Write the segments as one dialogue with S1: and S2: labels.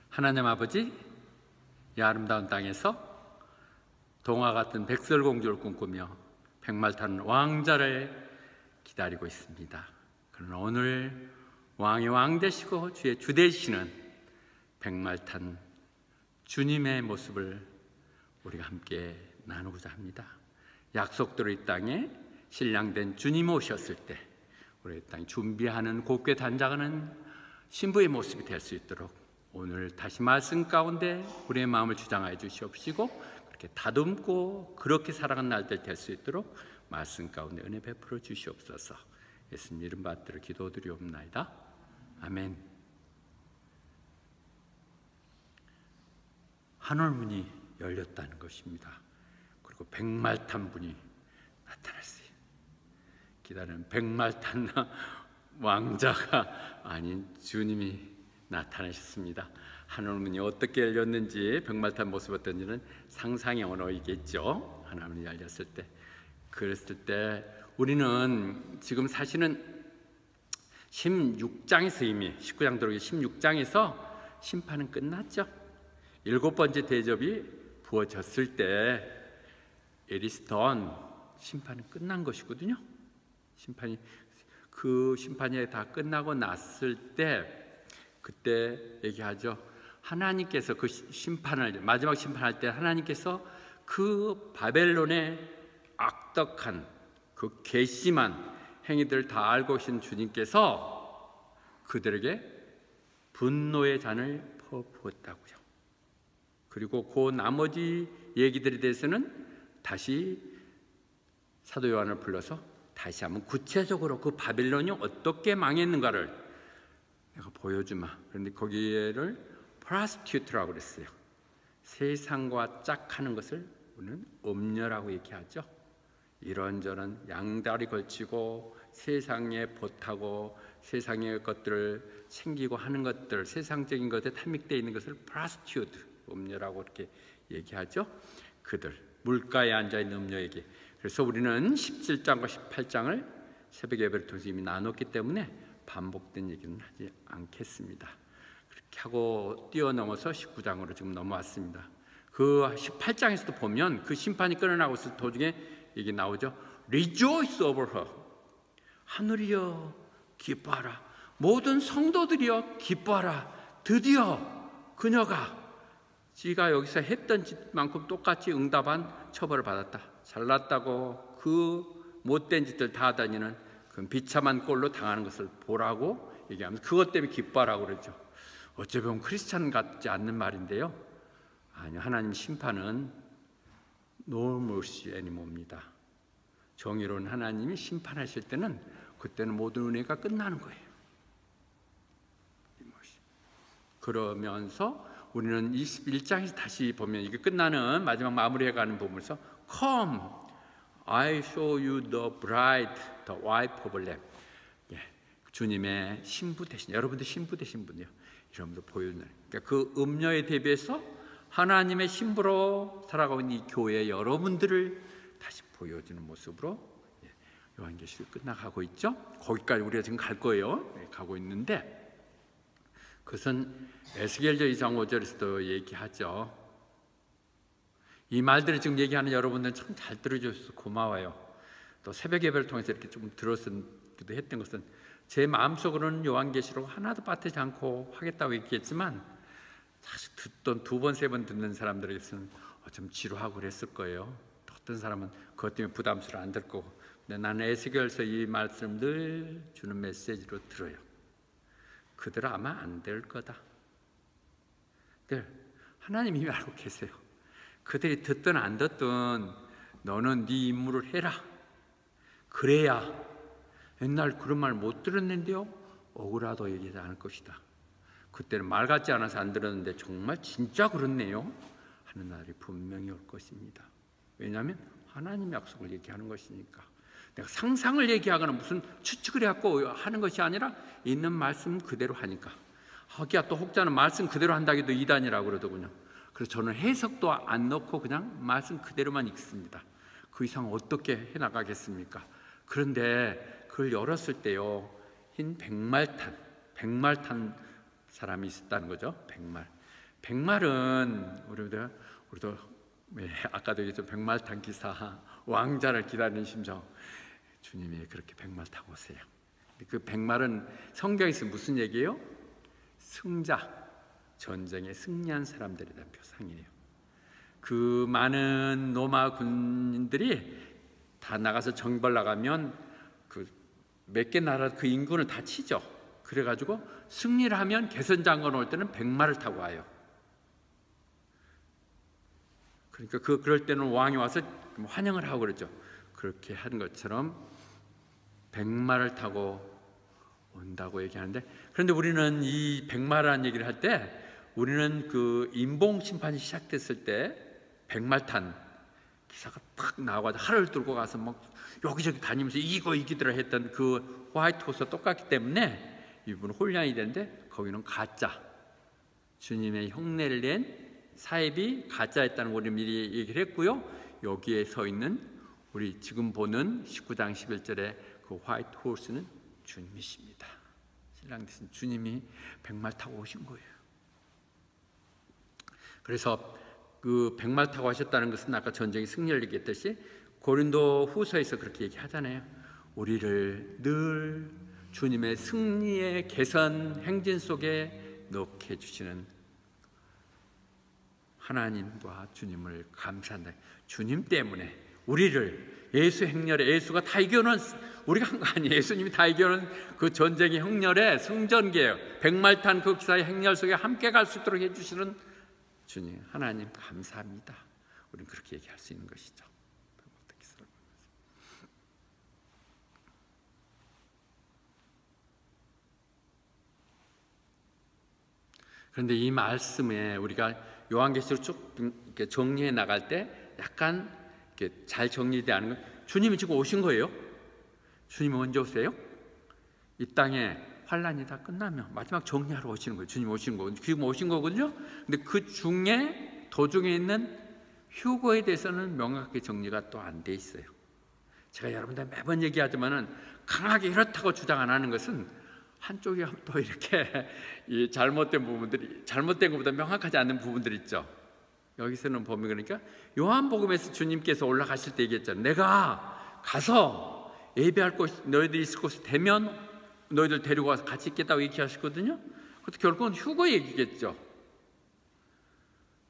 S1: 하나님 아버지, 이 아름다운 땅에서 동화 같은 백설공주를 꿈꾸며 백말 타는 왕자를 기다리고 있습니다. 그러나 오늘 왕의 왕 되시고 주의 주 되시는 백말 탄 주님의 모습을 우리가 함께 나누고자 합니다. 약속대로 이 땅에 신랑된 주님 오셨을 때 우리 이 땅에 준비하는 곱게 단장하는 신부의 모습이 될 수 있도록 오늘 다시 말씀 가운데 우리의 마음을 주장하여 주시옵시고, 그렇게 다듬고 그렇게 살아가는 날들 될 수 있도록 말씀 가운데 은혜 베풀어 주시옵소서. 예수님 이름 받들어 기도드리옵나이다. 아멘. 하늘문이 열렸다는 것입니다. 그리고 백말 탄 분이 나타났어요. 기다리는 백말 탄 왕자가 아닌 주님이 나타나셨습니다. 하늘문이 어떻게 열렸는지, 백말 탄 모습이 어떤지는 상상의 언어이겠죠. 하늘문이 열렸을 때, 그랬을 때 우리는 지금 사실은 16장에서 이미 19장 들어오기 16장에서 심판은 끝났죠. 7번째 대접이 부어졌을 때 에리스톤 심판은 끝난 것이거든요. 그 심판이 다 끝나고 났을 때 그때 얘기하죠. 하나님께서 그 심판을, 마지막 심판할 때 하나님께서 그 바벨론의 악덕한 그 괘씸한 행위들을 다 알고 계신 주님께서 그들에게 분노의 잔을 퍼부었다고요. 그리고 그 나머지 얘기들에 대해서는 다시 사도 요한을 불러서 다시 한번 구체적으로 그 바빌론이 어떻게 망했는가를 내가 보여주마. 그런데 거기를 프라스티튜트라고 그랬어요. 세상과 짝하는 것을 우리는 음녀라고 얘기하죠. 이런저런 양다리 걸치고 세상에 보타고 세상의 것들을 챙기고 하는 것들, 세상적인 것에 탐닉되어 있는 것을 프라스티튜트, 음녀라고 이렇게 얘기하죠. 그들, 물가에 앉아있는 음녀에게. 그래서 우리는 17장과 18장을 새벽 예배를 통해서 이미 나눴기 때문에 반복된 얘기는 하지 않겠습니다. 그렇게 하고 뛰어넘어서 19장으로 지금 넘어왔습니다. 그 18장에서도 보면 그 심판이 끝나고 있을 도중에 이게 나오죠. Rejoice over her. 하늘이여 기뻐하라. 모든 성도들이여 기뻐하라. 드디어 그녀가 지가 여기서 했던 짓만큼 똑같이 응답한 처벌을 받았다. 잘났다고 그 못된 짓들 다 다니는 그 비참한 꼴로 당하는 것을 보라고 얘기하면서 그것 때문에 기뻐하라고 그러죠. 어찌 보면 크리스찬 같지 않는 말인데요, 아니요, 하나님 심판은 No mercy anymore입니다. 정의로운 하나님이 심판하실 때는 그때는 모든 은혜가 끝나는 거예요. 그러면서 우리는 21장에서 다시 보면 이게 끝나는 마지막 마무리해가는 부분에서 Come, I show you the bride, the wife of the Lamb. 주님의 신부 되신, 여러분들 신부 되신 분이요, 여러분들 보여주는, 그러니까 그 음녀에 대비해서 하나님의 신부로 살아가고 있는 이 교회 여러분들을 다시 보여주는 모습으로 요한계시록이 끝나가고 있죠. 거기까지 우리가 지금 갈 거예요. 가고 있는데 그것은 에스겔서 2장 5절에서도 얘기하죠. 이 말들을 지금 얘기하는 여러분들은 참 잘 들어주셔서 고마워요. 또 새벽 예배를 통해서 이렇게 좀 들었기도 했던 것은 제 마음속으로는 요한계시록 하나도 빠뜨리지 않고 하겠다고 얘기했지만 사실 듣던 2번, 3번 듣는 사람들에게서는 좀 지루하고 그랬을 거예요. 또 어떤 사람은 그것 때문에 부담스러워 안 들 거고. 근데 나는 에스겔서 이 말씀을 늘 주는 메시지로 들어요. 그들은 아마 안 될 거다. 네, 하나님이 알고 계세요. 그들이 듣든 안 듣든 너는 네 임무를 해라. 그래야 옛날 그런 말 못 들었는데요, 억울하도 얘기하지 않을 것이다. 그때는 말 같지 않아서 안 들었는데 정말 진짜 그렇네요 하는 날이 분명히 올 것입니다. 왜냐하면 하나님 약속을 얘기하는 것이니까. 내가 상상을 얘기하거나 무슨 추측을 해갖고 하는 것이 아니라 있는 말씀 그대로 하니까. 하기야 또 혹자는 말씀 그대로 한다기도 이단이라고 그러더군요. 그래서 저는 해석도 안 넣고 그냥 말씀 그대로만 읽습니다. 그 이상 어떻게 해나가겠습니까? 그런데 그걸 열었을 때요, 흰 백말 탄 사람이 있었다는 거죠. 백말. 백말은 우리도 아까도 얘기했죠. 백말탄 기사, 왕자를 기다리는 심정. 주님이 그렇게 백말 타고 오세요. 그 백말은 성경에서 무슨 얘기예요? 승자, 전쟁에 승리한 사람들에 대한 표상이에요. 그 많은 로마 군인들이 다 나가서 정벌 나가면 그 몇 개 나라 그 인군을 다 치죠. 그래가지고 승리를 하면 개선장군 올 때는 백마를 타고 와요. 그러니까 그럴 때는 왕이 와서 환영을 하고 그러죠. 그렇게 한 것처럼 백마를 타고 온다고 얘기하는데, 그런데 우리는 이 백마라는 얘기를 할 때 우리는 그 인봉 심판이 시작됐을 때 백말 탄 기사가 딱 나와가지고 칼을 들고 가서 막 여기저기 다니면서 이기고 이기더라 했던 그 화이트 호스와 똑같기 때문에 이분은 혼란이 되는데, 거기는 가짜, 주님의 흉내를 낸 사입이 가짜였다는 걸 우리 미리 얘기를 했고요. 여기에 서 있는 우리 지금 보는 19장 11절의 그 화이트 호스는 주님이십니다. 신랑 되신 주님이 백말 타고 오신 거예요. 그래서 그 백말 타고 하셨다는 것은 아까 전쟁의 승리를 얘기했듯이 고린도 후서에서 그렇게 얘기하잖아요. 우리를 늘 주님의 승리의 개선 행진 속에 넣게 해주시는 하나님과 주님을 감사한다. 주님 때문에 우리를 예수 행렬에, 예수가 다 이겨놓은, 우리가 한 거 아니에요. 예수님이 다 이겨놓은 그 전쟁의 행렬에 승전기예요. 백말탄 그 기사의 행렬 속에 함께 갈 수 있도록 해주시는 주님, 하나님 감사합니다. 우리는 그렇게 얘기할 수 있는 것이죠. 그런데 이 말씀에 우리가 요한계시록 쭉 이렇게 정리해 나갈 때 약간 이렇게 잘 정리되지 않은 건, 주님이 지금 오신 거예요. 주님이 언제 오세요? 이 땅에 환란이 다 끝나면 마지막 정리하러 오시는 거예요. 주님 오신 거거든요. 지금 오신 거거든요. 근데 그 중에 도중에 있는 휴거에 대해서는 명확하게 정리가 또 안 돼 있어요. 제가 여러분들 매번 얘기하지만은 강하게 이렇다고 주장 안 하는 것은 한쪽이 또 이렇게 이 잘못된 부분들이, 잘못된 것보다 명확하지 않은 부분들이 있죠. 여기서는 보면, 그러니까 요한복음에서 주님께서 올라가실 때 얘기했잖아요. 내가 가서 예배할 곳, 너희들이 있을 곳이 되면 너희들 데리고 와서 같이 있겠다고 얘기하셨거든요. 그것도 결국은 휴거 얘기겠죠.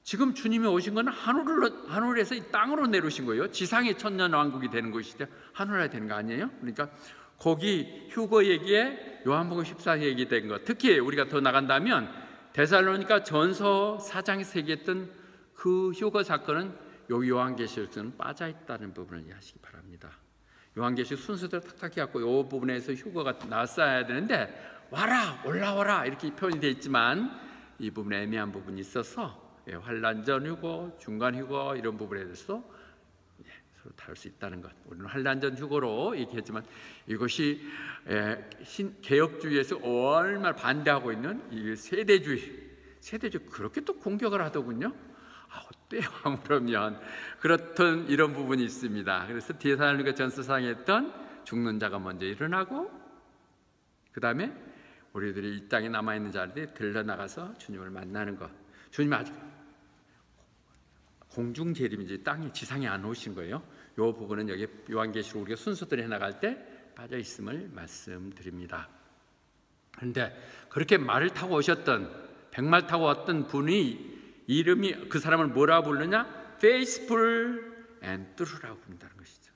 S1: 지금 주님이 오신 건 하늘에서 이 땅으로 내려오신 거예요. 지상의 천년왕국이 되는 것이죠. 하늘에 되는 거 아니에요? 그러니까 거기 휴거 얘기에 요한복음 14장 얘기된 것, 특히 우리가 더 나간다면 데살로니가 전서 4장에서 얘기했던 그 휴거 사건은 여기 요한계시록에는 빠져 있다는 부분을 이해하시기 바랍니다. 요한계시록 순서대로 탁탁 해갖고 이 부분에서 휴거가 나왔어야 되는데 와라, 올라와라 이렇게 표현이 되어 있지만 이 부분에 애매한 부분이 있어서 환란 전 휴거, 중간 휴거 이런 부분에 대해서 서로 다룰 수 있다는 것. 우리는 환란 전 휴거로 얘기했지만 이것이 개혁주의에서 얼마나 반대하고 있는 이 세대주의 그렇게 또 공격을 하더군요. 어때요? 그러면 그렇던 이런 부분이 있습니다. 그래서 데살로니가 전서상에 했던 죽는 자가 먼저 일어나고, 그 다음에 우리들이 이 땅에 남아있는 자들이 들러나가서 주님을 만나는 것. 주님이 아직 공중 재림이지 땅에, 지상에 안 오신 거예요. 이 부분은 여기 요한계시록 우리가 순서대로 해나갈 때 빠져 있음을 말씀드립니다. 그런데 그렇게 말을 타고 오셨던, 백말 타고 왔던 분이 이름이, 그 사람을 뭐라 부르냐? Faithful and True라고 부른다는 것이죠.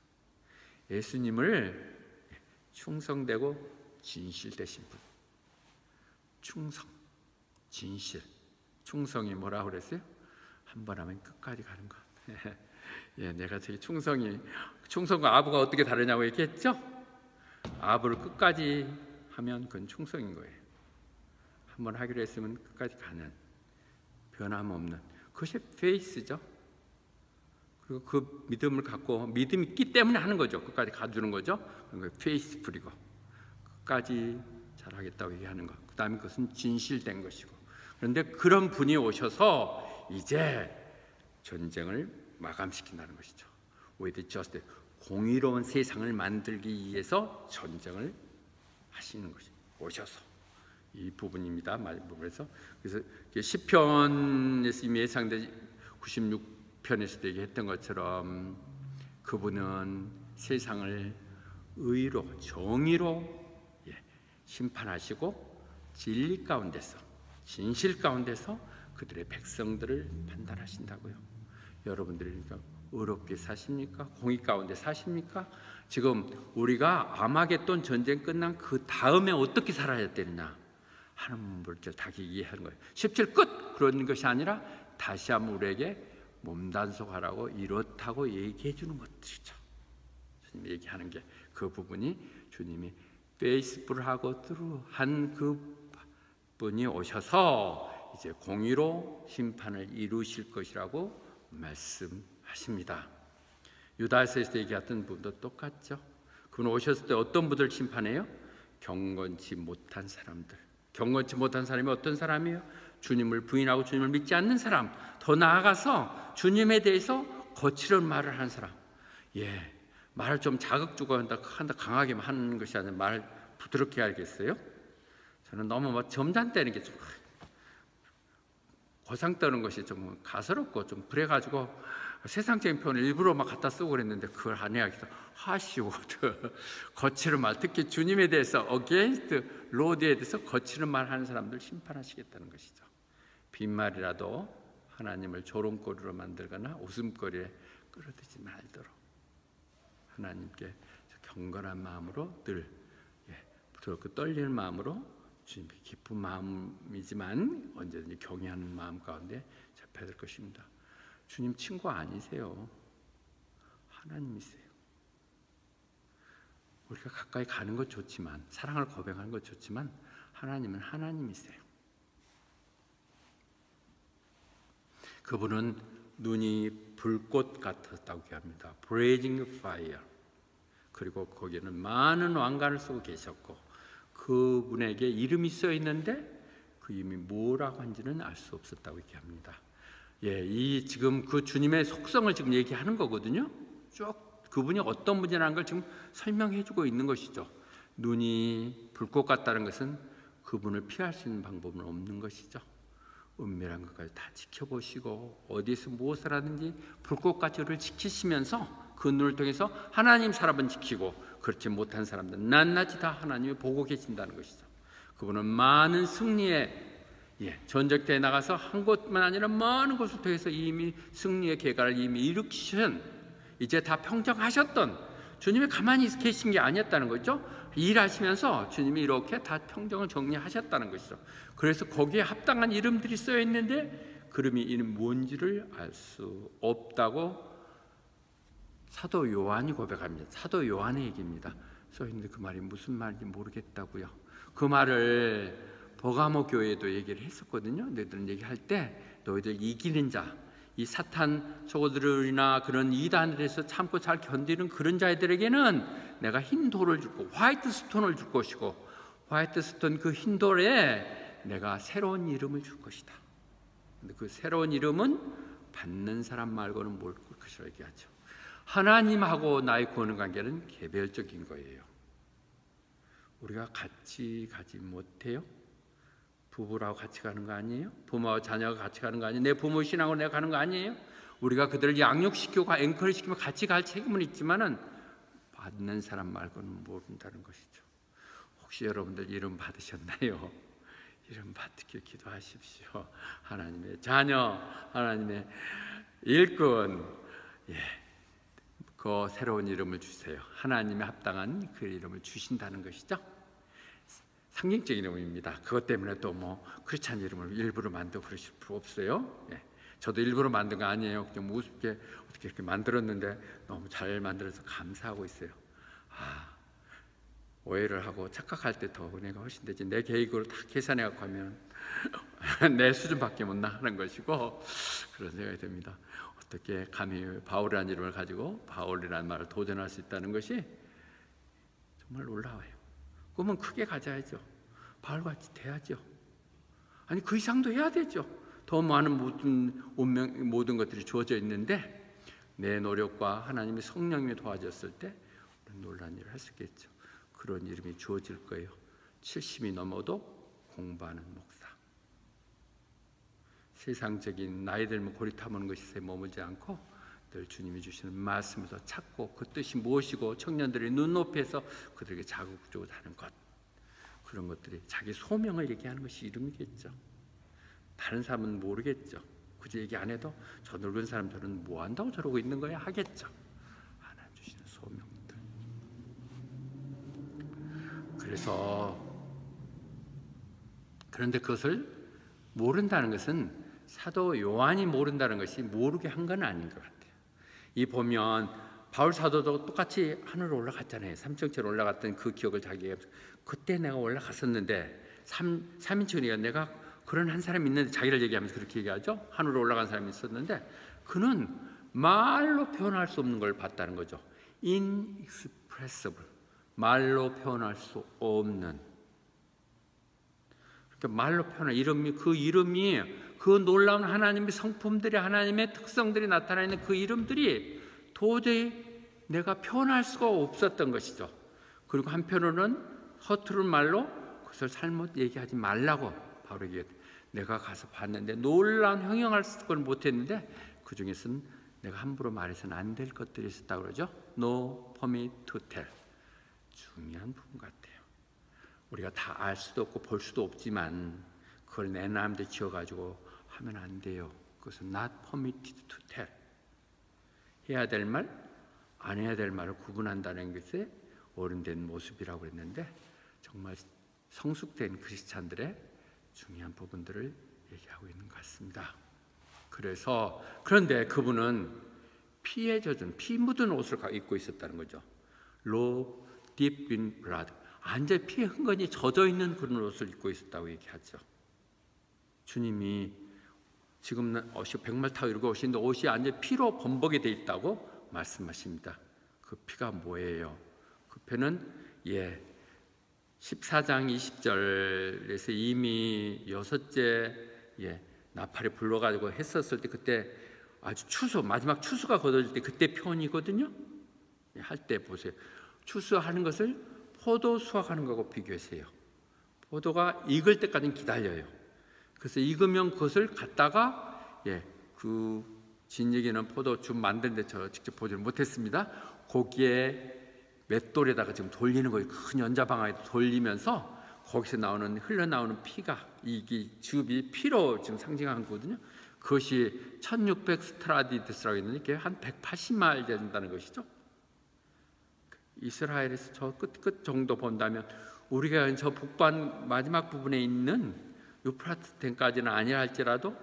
S1: 예수님을 충성되고 진실되신 분. 충성, 진실. 충성이 뭐라고 그랬어요? 한 번 하면 끝까지 가는 것. 내가 저기 충성과 아부가 어떻게 다르냐고 얘기했죠? 아부를 끝까지 하면 그건 충성인 거예요. 한 번 하기로 했으면 끝까지 가는, 변함없는, 그것이 페이스죠. 그리고 그 믿음을 갖고, 믿음이 있기 때문에 하는 거죠. 끝까지 가주는 거죠. 그건 페이스풀이고 끝까지 잘하겠다고 얘기하는 것. 그 다음에 그것은 진실된 것이고. 그런데 그런 분이 오셔서 이제 전쟁을 마감시킨다는 것이죠. With justice, 공의로운 세상을 만들기 위해서 전쟁을 하시는 것이, 오셔서 이 부분입니다. 그래서 시편에서 이미 예상된 96편에서도 얘기했던 것처럼 그분은 세상을 의로 정의로 심판하시고 진리 가운데서 진실 가운데서 그들의 백성들을 판단하신다고요. 여러분들이 그러니까 의롭게 사십니까? 공의 가운데 사십니까? 지금 우리가 아마겟돈 전쟁 끝난 그 다음에 어떻게 살아야 되느냐 하는 문제를 다 이해하는 거예요. 17 끝! 그런 것이 아니라 다시 한번 우리에게 몸단속하라고 이렇다고 얘기해 주는 것들이죠. 주님이 얘기하는 게 그 부분이 주님이 페이스북을 하고 한 그 분이 오셔서 이제 공의로 심판을 이루실 것이라고 말씀하십니다. 유다서에서 얘기했던 부분도 똑같죠. 그분 오셨을 때 어떤 분들 심판해요? 경건치 못한 사람들. 경건치 못한 사람이 어떤 사람이에요? 주님을 부인하고 주님을 믿지 않는 사람, 더 나아가서 주님에 대해서 거칠은 말을 하는 사람. 말을 좀 자극 주고 한다 강하게 하는 것이 아니라 말을 부드럽게 하겠어요? 저는 너무 점잖다는 게 좀 고상 떠는 것이 좀 가스럽고 좀 그래가지고 세상적인 표현을 일부러 막 갖다 쓰고 그랬는데 그걸 안 해야겠어. 하시워드, 거칠은 말, 특히 주님에 대해서 against Lord에 대해서 거칠은 말 하는 사람들 심판하시겠다는 것이죠. 빈말이라도 하나님을 조롱거리로 만들거나 웃음거리에 끌어들이지 말도록 하나님께 경건한 마음으로 늘 부드럽고 떨리는 마음으로 주님께 기쁜 마음이지만 언제든지 경외하는 마음 가운데 잡혀야 될 것입니다. 주님 친구 아니세요. 하나님이세요. 우리가 가까이 가는 것 좋지만 사랑을 고백하는 것 좋지만 하나님은 하나님이세요. 그분은 눈이 불꽃 같았다고 합니다. Blazing fire. 그리고 거기에는 많은 왕관을 쓰고 계셨고 그분에게 이름이 써 있는데 그 이름이 뭐라고 한지는 알 수 없었다고 얘기합니다. 이 지금 그 주님의 속성을 지금 얘기하는 거거든요. 쭉 그분이 어떤 분이라는 걸 지금 설명해주고 있는 것이죠. 눈이 불꽃 같다는 것은 그분을 피할 수 있는 방법은 없는 것이죠. 은밀한 것까지 다 지켜보시고 어디서 무엇을 하든지 불꽃같이 그를 지키시면서 그 눈을 통해서 하나님 사람은 지키고 그렇지 못한 사람들은 낱낱이 다 하나님이 보고 계신다는 것이죠. 그분은 많은 승리의 전적대에 나가서 한 곳만 아니라 많은 곳을 통해서 이미 승리의 계가를 이미 일으키신 이제 다 평정하셨던 주님이 가만히 계신 게 아니었다는 거죠. 일하시면서 주님이 이렇게 다 평정을 정리하셨다는 것이죠. 그래서 거기에 합당한 이름들이 쓰여 있는데 그 이름 뭔지를 알 수 없다고 사도 요한이 고백합니다. 사도 요한의 얘기입니다. 써 있는데 그 말이 무슨 말인지 모르겠다고요. 그 말을 버가모 교회에도 얘기를 했었거든요. 너희들은 얘기할 때 너희들 이기는 자, 이 사탄 저거들이나 그런 이단들에서 참고 잘 견디는 그런 자들에게는 내가 흰 돌을 주고 화이트 스톤을 줄 것이고 화이트 스톤 그 흰 돌에 내가 새로운 이름을 줄 것이다. 근데 그 새로운 이름은 받는 사람 말고는 모를 것이라고 얘기하죠. 하나님하고 나의 구원의 관계는 개별적인 거예요. 우리가 같이 가지 못해요? 부부라고 같이 가는 거 아니에요? 부모와 자녀가 같이 가는 거 아니에요? 내 부모 신앙으로 내가 가는 거 아니에요? 우리가 그들을 양육시키고 앵커리시키면 같이 갈 책임은 있지만은 받는 사람 말고는 모른다는 것이죠. 혹시 여러분들 이름 받으셨나요? 이름 받기를 기도하십시오. 하나님의 자녀, 하나님의 일꾼, 그 새로운 이름을 주세요. 하나님의 합당한 그 이름을 주신다는 것이죠. 상징적인 의미입니다. 그것 때문에 또 그렇지 않은 이름을 일부러 만들고 그러실 필요 없어요. 저도 일부러 만든 거 아니에요. 그냥 우습게 어떻게 이렇게 만들었는데 너무 잘 만들어서 감사하고 있어요. 오해를 하고 착각할 때 더 은혜가 훨씬 되지. 내 계획으로 다 계산해 갖고 하면 내 수준밖에 못 나가는 것이고 그런 생각이 듭니다. 어떻게 감히 바울이라는 이름을 가지고 바울이라는 말을 도전할 수 있다는 것이 정말 놀라워요. 꿈은 크게 가져야죠. 바울같이 돼야죠. 아니 그 이상도 해야 되죠. 더 많은 모든 것들이 주어져 있는데 내 노력과 하나님의 성령님이 도와줬을 때 놀라운 일을 할 수 있겠죠. 그런 이름이 주어질 거예요. 70이 넘어도 공부하는 목사. 세상적인 나이 들면 고리타무는 것이 머물지 않고 늘 주님이 주시는 말씀을 더 찾고 그 뜻이 무엇이고 청년들의 눈높이에서 그들에게 자극적으로 하는 것, 그런 것들이 자기 소명을 얘기하는 것이 이름이겠죠. 다른 사람은 모르겠죠. 굳이 얘기 안 해도 저 늙은 사람들은 뭐 한다고 저러고 있는 거야 하겠죠. 하나님 주시는 소명들. 그런데 그것을 모른다는 것은 사도 요한이 모른다는 것이 모르게 한 건 아닌 것 같아요. 이 보면 바울 사도도 똑같이 하늘로 올라갔잖아요. 삼층체로 올라갔던 그 기억을 자기가 그때 내가 올라갔었는데 삼인칭이가 내가 그런 한 사람이 있는데 자기를 얘기하면서 그렇게 얘기하죠. 하늘로 올라간 사람이 있었는데 그는 말로 표현할 수 없는 걸 봤다는 거죠. inexpressible, 말로 표현할 수 없는, 그러니까 말로 표현할 이름이, 그 이름이, 그 놀라운 하나님의 성품들이, 하나님의 특성들이 나타나 있는 그 이름들이 도저히 내가 표현할 수가 없었던 것이죠. 그리고 한편으로는 허투루 말로 그것을 잘못 얘기하지 말라고 바로 얘기했대. 내가 가서 봤는데 놀라운 형용할 걸 못했는데 그 중에서는 내가 함부로 말해서는 안 될 것들이 있었다고 그러죠. No permit to tell. 중요한 부분 같아요. 우리가 다 알 수도 없고 볼 수도 없지만 그걸 내 마음대로 지어가지고 하면 안 돼요. 그것은 not permitted to tell. 해야 될 말, 안 해야 될 말을 구분한다는 것이 어른된 모습이라고 그랬는데 정말 성숙된 크리스찬들의 중요한 부분들을 얘기하고 있는 것 같습니다. 그런데 그분은 피에 젖은, 피 묻은 옷을 입고 있었다는 거죠. Robe deep in blood. 완전히 피에 흥건히 젖어 있는 그런 옷을 입고 있었다고 얘기하죠. 주님이 지금 백말 타고 이러고 오시는데 옷이 완전히 피로 범벅이 돼 있다고 말씀하십니다. 그 피가 뭐예요? 그 피는 14장 20절에서 이미 6째 나팔이 불러가지고 했었을 때 그때 아주 마지막 추수가 거둬질 때 그때 표현이거든요. 할 때 보세요. 추수하는 것을 포도 수확하는 거하고 비교하세요. 포도가 익을 때까지는 기다려요. 그래서 익으면 그것을 갖다가 그 진흙이는 포도주 만드는데 저 직접 보지는 못했습니다. 거기에 맷돌에다가 지금 돌리는 거예요. 큰 연자방아에 돌리면서 거기서 흘러나오는 피가, 이 즙이 피로 지금 상징한 거거든요. 그것이 1600 스트라디드스라고 있는데 이게 한 180마일 된다는 것이죠. 이스라엘에서 저 끝 정도 본다면 우리가 저 북반 마지막 부분에 있는 유프라트 댐까지는 아니라 할지라도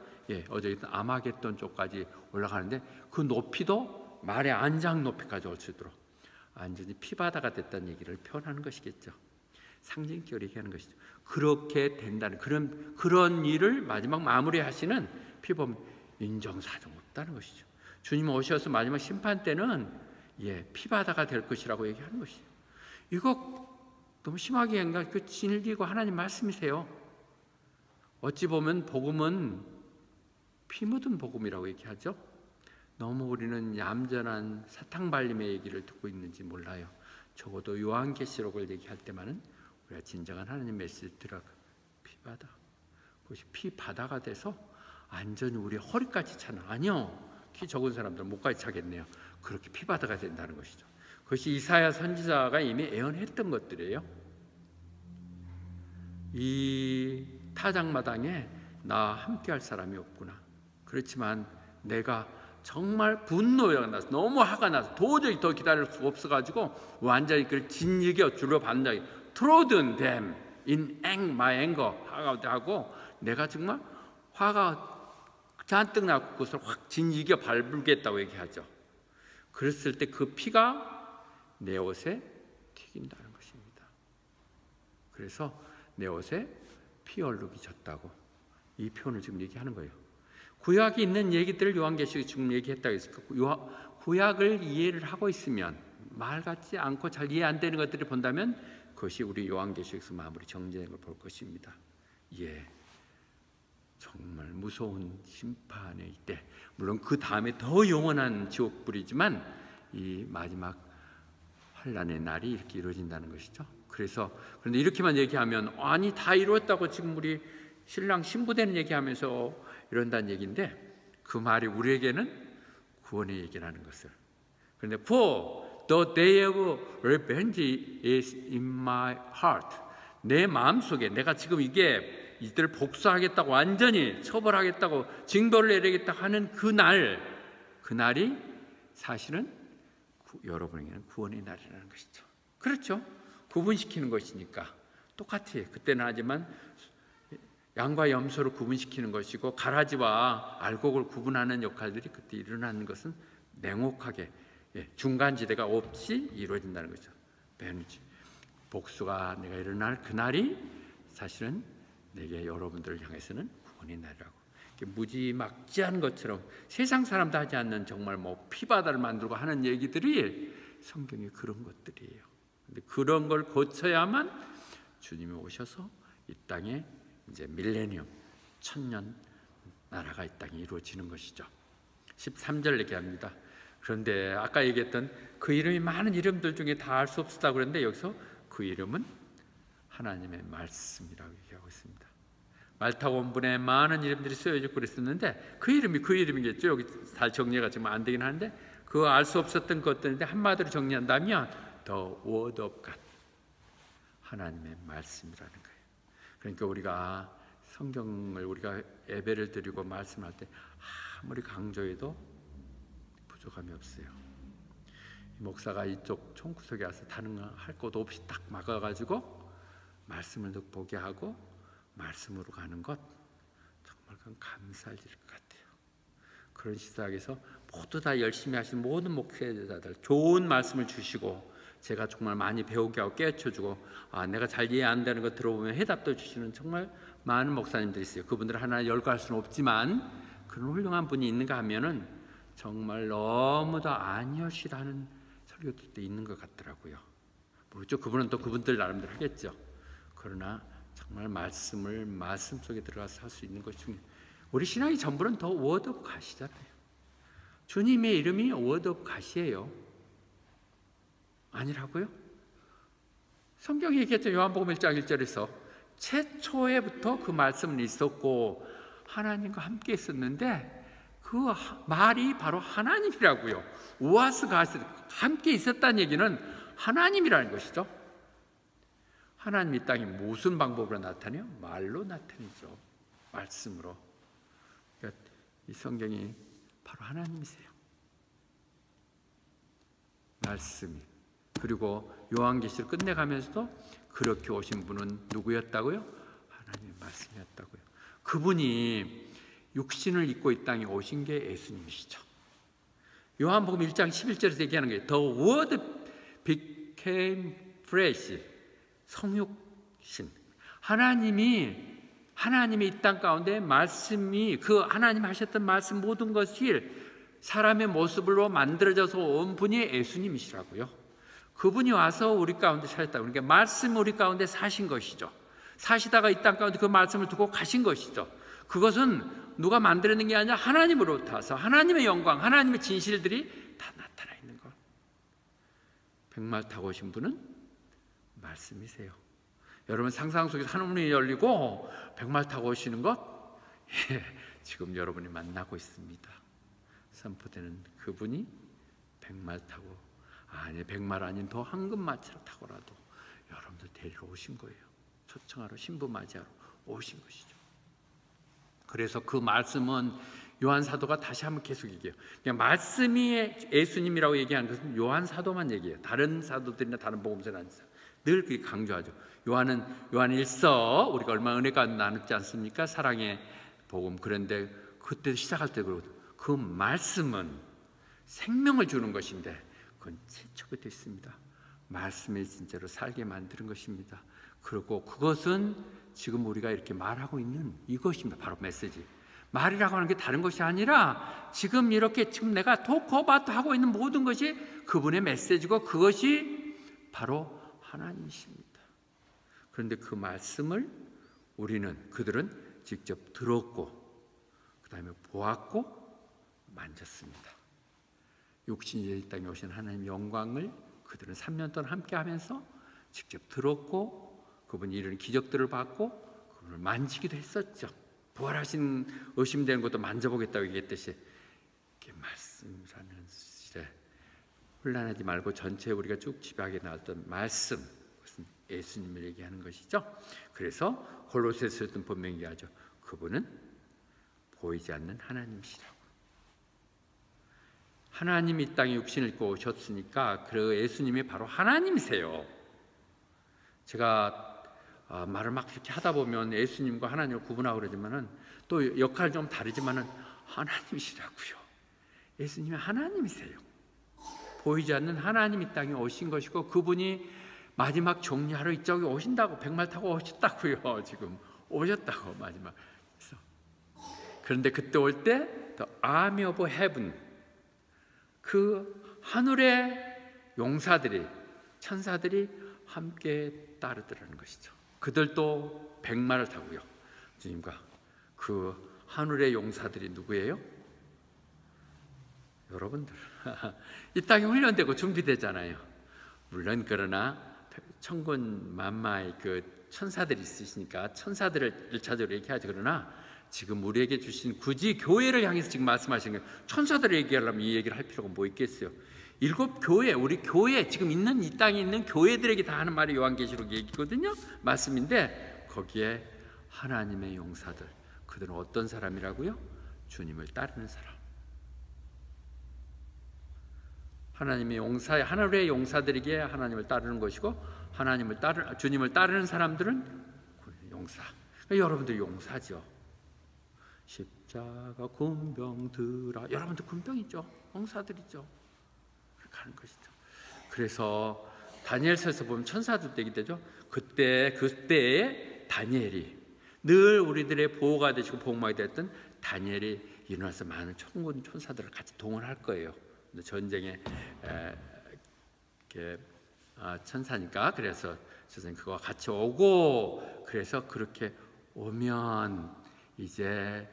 S1: 어제 아마겟돈 쪽까지 올라가는데 그 높이도 말의 안장 높이까지 올 수 있도록 완전히 피바다가 됐다는 얘기를 표현하는 것이겠죠. 상징적으로 얘기하는 것이죠. 그렇게 된다는 그런 일을 마지막 마무리하시는 피범 인정사정 없다는 것이죠. 주님 오셔서 마지막 심판 때는 피바다가 될 것이라고 얘기하는 것이죠. 이거 너무 심하게 그 진리고 하나님 말씀이세요. 어찌 보면 복음은 피 묻은 복음이라고 얘기하죠. 너무 우리는 얌전한 사탕발림의 얘기를 듣고 있는지 몰라요. 적어도 요한계시록을 얘기할 때만은 우리가 진정한 하나님 메시지를 들어 피바다, 그것이 피바다가 돼서 완전히 우리 허리까지 차는, 아니요, 키 적은 사람들은 목까지 차겠네요. 그렇게 피바다가 된다는 것이죠. 그것이 이사야 선지자가 이미 예언했던 것들이에요. 이 타작마당에 나 함께할 사람이 없구나. 그렇지만 내가 정말 분노가 나서 너무 화가 나서 도저히 더 기다릴 수가 없어가지고 완전히 그걸 진이겨 줄로 반장이 trodden them in my anger 하고 내가 정말 화가 잔뜩 나고 그것을 확 진이겨 밟을겠다고 얘기하죠. 그랬을 때 그 피가 내 옷에 튀긴다는 것입니다. 그래서 내 옷에 피 얼룩이 졌다고 이 표현을 지금 얘기하는 거예요. 구약이 있는 얘기들을 요한계시록이 지금 얘기했다고 했으니까 구약을 이해를 하고 있으면 말 같지 않고 잘 이해 안 되는 것들을 본다면 그것이 우리 요한계시록에서 마무리 정리된 걸 볼 것입니다. 정말 무서운 심판의 때, 물론 그 다음에 더 영원한 지옥불이지만 이 마지막 환란의 날이 이렇게 이루어진다는 것이죠. 그런데 이렇게만 얘기하면 아니 다 이루었다고 지금 우리 신랑 신부되는 얘기하면서 이런다는 얘기인데 그 말이 우리에게는 구원의 얘기라는 것을. 그런데 for the day of revenge is in my heart. 내 마음속에 내가 지금 이들을 복수하겠다고 완전히 처벌하겠다고 징벌을 내리겠다 하는 그날이 사실은 여러분에게는 구원의 날이라는 것이죠. 그렇죠? 구분시키는 것이니까 똑같아요. 그때는 하지만 양과 염소를 구분시키는 것이고 가라지와 알곡을 구분하는 역할들이 그때 일어나는 것은 냉혹하게 중간지대가 없이 이루어진다는 거죠. 복수가 내가 일어날 그날이 사실은 내게 여러분들을 향해서는 구원의 날이라고. 무지막지한 것처럼 세상 사람도 하지 않는 정말 피바다를 만들고 하는 얘기들이 성경에 그런 것들이에요. 근데 그런 걸 고쳐야만 주님이 오셔서 이 땅에 이제 밀레니엄, 천년 나라가 이 땅에 이루어지는 것이죠. 13절 얘기합니다. 그런데 아까 얘기했던 그 이름이 많은 이름들 중에 다 알 수 없었다고 그랬는데 여기서 그 이름은 하나님의 말씀이라고 얘기하고 있습니다. 말타 원문에 많은 이름들이 쓰여져 있고 그랬었는데 그 이름이겠죠. 여기 잘 정리가 지금 안 되긴 하는데 그 알 수 없었던 것들인데 한마디로 정리한다면 The Word of God, 하나님의 말씀이라는 거예요. 그러니까 우리가 성경을 우리가 예배를 드리고 말씀할 때 아무리 강조해도 부족함이 없어요. 목사가 이쪽 총구석에 와서 다른 할 것도 없이 딱 막아가지고 말씀을 보게 하고 말씀으로 가는 것 정말 그건 감사할 일 것 같아요. 그런 시작에서 모두 다 열심히 하신 모든 목회자들 좋은 말씀을 주시고 제가 정말 많이 배우게 하고 깨우쳐주고 내가 잘 이해 안 되는 거 들어보면 해답도 주시는 정말 많은 목사님들이 있어요. 그분들을 하나 열거할 수는 없지만 그런 훌륭한 분이 있는가 하면은 정말 너무도 안여시라는 설교들도 있는 것 같더라고요. 모르죠. 그분은 또 그분들 나름대로 하겠죠. 그러나 정말 말씀 속에 들어가서 할 수 있는 것 중에 우리 신앙의 전부는 더 워드 오브 갓이잖아요. 주님의 이름이 워드 오브 갓이에요. 아니라고요? 성경이 얘기했죠. 요한복음 1장 1절에서 최초에부터 그 말씀은 있었고 하나님과 함께 있었는데 그 말이 바로 하나님이라고요. 우아스 가스 함께 있었다는 얘기는 하나님이라는 것이죠. 하나님이 이 땅에 무슨 방법으로 나타내요? 말로 나타내죠. 말씀으로. 그러니까 이 성경이 바로 하나님이세요. 말씀이. 그리고 요한계시를 끝내가면서도 그렇게 오신 분은 누구였다고요? 하나님의 말씀이었다고요. 그분이 육신을 입고 이 땅에 오신 게 예수님이시죠. 요한복음 1장 11절에서 얘기하는 거예요. The Word became flesh. 성육신. 하나님이 이 땅 가운데 말씀이 그 하나님 하셨던 말씀 모든 것이 사람의 모습으로 만들어져서 온 분이 예수님이시라고요. 그분이 와서 우리 가운데 사셨다. 그러니까 말씀 우리 가운데 사신 것이죠. 사시다가 이 땅 가운데 그 말씀을 두고 가신 것이죠. 그것은 누가 만들어낸 게 아니라 하나님으로부터 와서 하나님의 영광, 하나님의 진실들이 다 나타나 있는 것. 백말 타고 오신 분은 말씀이세요. 여러분 상상 속에서 하늘문이 열리고 백말 타고 오시는 것 지금 여러분이 만나고 있습니다. 선포되는 그분이 백말 타고 백말 아닌 더 황금마차를 타고라도 여러분들 데리러 오신 거예요. 초청하러 신부 맞이하러 오신 것이죠. 그래서 그 말씀은 요한 사도가 다시 한번 계속 얘기해요. 그냥 말씀이 예수님이라고 얘기하는 것은 요한 사도만 얘기해요. 다른 사도들이나 다른 복음서는 아니죠. 늘 그렇게 강조하죠. 요한 1서 우리가 얼마나 은혜가 나눴지 않습니까? 사랑의 복음. 그런데 그때 시작할 때 그 말씀은 생명을 주는 것인데 그건 최초부터 있습니다. 말씀이 진짜로 살게 만드는 것입니다. 그리고 그것은 지금 우리가 이렇게 말하고 있는 이것입니다. 바로 메시지. 말이라고 하는 게 다른 것이 아니라 지금 내가 토크어바웃 하고 있는 모든 것이 그분의 메시지고 그것이 바로 하나님이십니다. 그런데 그 말씀을 그들은 직접 들었고 그 다음에 보았고 만졌습니다. 육신이 이 땅에 오신 하나님의 영광을 그들은 3년 동안 함께 하면서 직접 들었고 그분이 이런 기적들을 봤고 그분을 만지기도 했었죠. 부활하신 의심되는 것도 만져보겠다고 얘기했듯이 이렇게 말씀하는 시대 혼란하지 말고 전체 우리가 쭉 집요하게 나왔던 말씀, 그것은 예수님을 얘기하는 것이죠. 그래서 골로새서에서도 분명히 얘기하죠. 그분은 보이지 않는 하나님이시라고. 하나님이 이 땅에 육신을 입고 오셨으니까 그 예수님이 바로 하나님이세요. 제가 말을 막 이렇게 하다 보면 예수님과 하나님을 구분하고 그러지만은 또 역할이 좀 다르지만은 하나님이시라고요. 예수님이 하나님이세요. 보이지 않는 하나님이 이 땅에 오신 것이고 그분이 마지막 정리하러 이쪽에 오신다고 백말 타고 오셨다고요. 지금 오셨다고 마지막. 그런데 그때 올 때 The Army of Heaven, 그 하늘의 용사들이 천사들이 함께 따르더라는 것이죠. 그들도 백마를 타고요. 주님과 그 하늘의 용사들이 누구예요? 여러분들. 이 땅에 훈련되고 준비되잖아요. 물론 그러나 천군 만마의 그 천사들이 있으시니까 천사들을 1차적으로 얘기하죠. 그러나 지금 우리에게 주신 굳이 교회를 향해서 지금 말씀하시는 거예요. 천사들을 얘기하려면 이 얘기를 할 필요가 뭐 있겠어요? 7 교회, 우리 교회 지금 있는 이 땅에 있는 교회들에게 다 하는 말이 요한계시록 얘기거든요. 말씀인데 거기에 하나님의 용사들, 그들은 어떤 사람이라고요? 주님을 따르는 사람. 하나님의 용사, 하늘의 용사들에게 하나님을 따르는 것이고 주님을 따르는 사람들은 용사. 여러분들 용사죠. 십자가 군병 들아. 여러분들 군병이죠. 용사들이죠. 그렇게 하는 것이죠. 그래서 다니엘서에서 보면 천사들도 얘기되죠. 그때에 다니엘이 늘 우리들의 보호가 되시고 복막이 됐던 다니엘이 일어나서 많은 천군 천사들을 같이 동원할 거예요. 전쟁에 천사니까 그래서 세상에 그거와 같이 오고 그래서 그렇게 오면 이제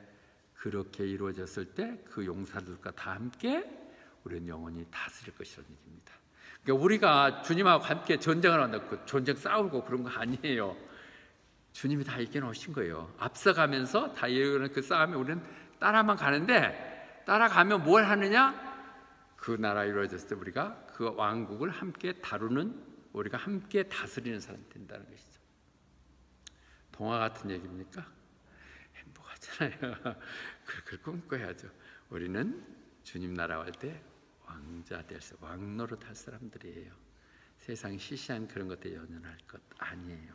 S1: 그렇게 이루어졌을 때 그 용사들과 다 함께 우리는 영원히 다스릴 것이라는 얘기입니다. 그러니까 우리가 주님하고 함께 전쟁을 한다고 전쟁 싸우고 그런 거 아니에요. 주님이 다 이겨놓으신 거예요. 앞서가면서 다 이겨놓은 그 싸움에 우리는 따라만 가는데 따라가면 뭘 하느냐? 그 나라 이루어졌을 때 우리가 그 왕국을 함께 다루는, 우리가 함께 다스리는 사람이 된다는 것이죠. 동화 같은 얘기입니까? 행복하잖아요. 그걸 꿈꿔야죠. 우리는 주님 나라 갈 때 왕자 될수, 왕노릇 할 사람들이에요. 세상 시시한 그런 것에 연연할 것 아니에요.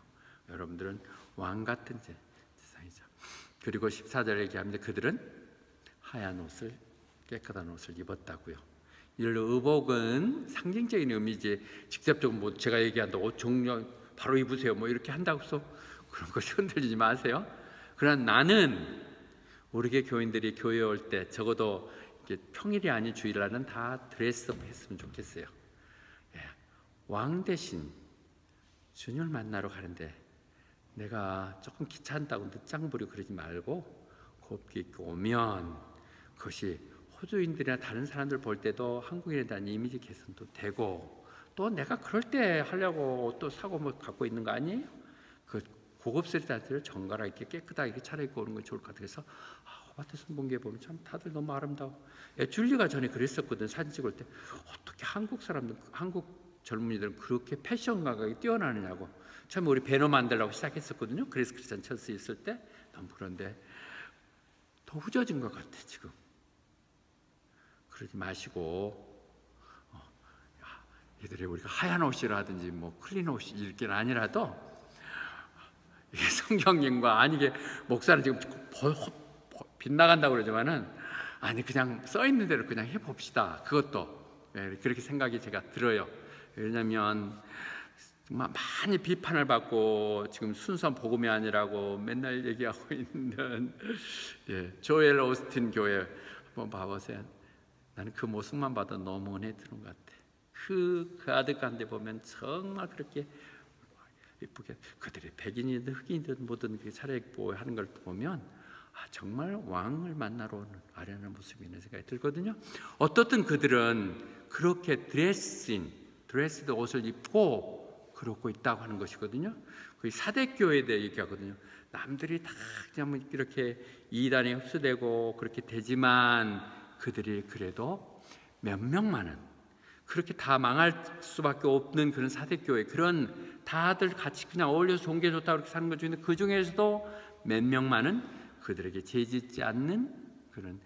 S1: 여러분들은 왕 같은 세상이죠. 그리고 14절 얘기합니다. 그들은 하얀 옷을, 깨끗한 옷을 입었다고요. 이를로 의복은 상징적인 의미지 직접적으로 뭐 제가 얘기한다 옷 종류 바로 입으세요 뭐 이렇게 한다고 해서 그런 것이 흔들리지 마세요. 그러나 나는 우리 교인들이 교회에 올 때 적어도 평일이 아닌 주일날은 다 드레스업 했으면 좋겠어요. 왕 대신 주님을 만나러 가는데 내가 조금 귀찮다고 늦장 부리고 그러지 말고 곱게 입고 오면 그것이 호주인들이나 다른 사람들 볼 때도 한국인에 대한 이미지 개선도 되고 또 내가 그럴 때 하려고 또 사고 뭐 갖고 있는 거 아니에요? 그 고급스레다들 정갈하게 이렇게 깨끗하게 이렇게 차려입고 오는 건 좋을 것 같아요. 그래서 호바트 순봉계 보면 참 다들 너무 아름다워. 줄리가 전에 그랬었거든. 사진 찍을 때 어떻게 한국 사람들, 한국 젊은이들은 그렇게 패션 감각이 뛰어나느냐고. 처음에 우리 배너 만들려고 시작했었거든요. 그래서 크리스찬 철수 있을 때 너무 그런데 더 후져진 것 같아 지금. 그러지 마시고 얘들이 우리가 하얀 옷이라든지 뭐 클린 옷이 이렇게는 아니라도 이게 성경님과 아니 이게 목사는 지금 빗나간다고 그러지만은 아니 그냥 써 있는 대로 그냥 해봅시다. 그것도 그렇게 생각이 제가 들어요. 왜냐하면 정말 많이 비판을 받고 지금 순수한 복음이 아니라고 맨날 얘기하고 있는 조엘 오스틴 교회 한번 봐보세요. 나는 그 모습만 봐도 너무 은혜 드는 것 같아. 그 아들 가운데 보면 정말 그렇게 예쁘게 그들이 백인이든 흑인이든 뭐든 그렇게 차려입고 하는 걸 보면 정말 왕을 만나러 오는 아련한 모습이 있는 생각이 들거든요. 어떻든 그들은 그렇게 드레스드 옷을 입고 그러고 있다고 하는 것이거든요. 그 사대교회에 대해 얘기하거든요. 남들이 다 그냥 이렇게 이단에 흡수되고 그렇게 되지만 그들이 그래도 몇 명만은 그렇게 다 망할 수밖에 없는 그런 사대교회, 그런 다들 같이 그냥 어울려서 좋은 게 좋다 그렇게 사는 것 중에 그 중에서도 몇 명만은 그들에게 죄짓지 않는 그런